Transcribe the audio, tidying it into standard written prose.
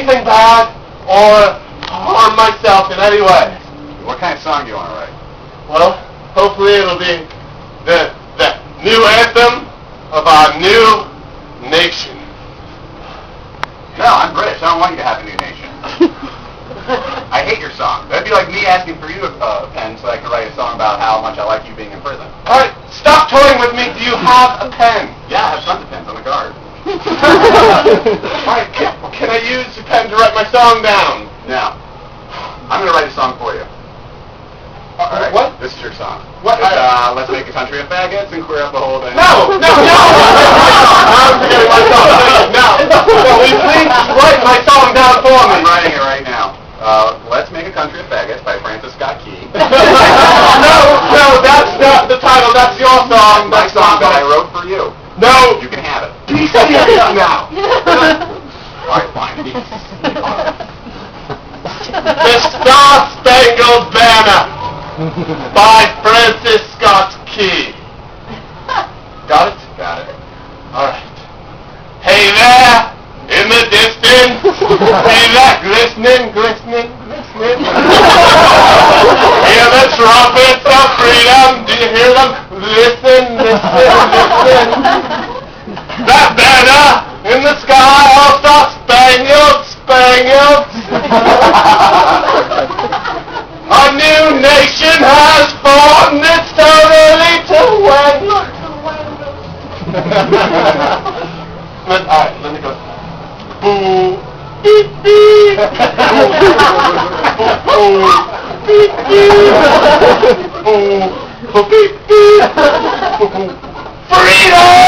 anything bad or harm myself in any way. What kind of song do you want to write? Well, hopefully it'll be the new anthem of our new nation. No, I'm British. I don't want you to have a new nation. I hate your song. That'd be like me asking for you a pen so I could write a song about how much I like you being in prison. All right, stop toying with me. Do you have a pen? Yeah, I have tons of pens on the guard. All right, can I use your pen to write my song down? Now, I'm going to write a song for you. All right? What? This is your song. What? It's, let's make a country of faggots and clear up the whole thing. No! I'm forgetting my song. No, will you please write my song down for me? I'm writing it right now. Let's Make a Country of Faggots by Francis Scott Key. No, that's not the title. That's your song. My That's song not that I mine. wrote for you. No! You can have it. Be serious now. All right, fine. The Star-Spangled Banner by Francis Scott Key. Got it? Got it. All right. Hey there, in the distance. See that glistening, glistening, glistening. Hear the trumpets of freedom. Do you hear them? Listen, listen, listen. That banner in the sky, all star-spangled, spangled. A new nation has formed. It's totally to win. Alright, let me go. Boo. Beep, beep. Boo. Beep, beep. Boo. Beep, beep. Freedom!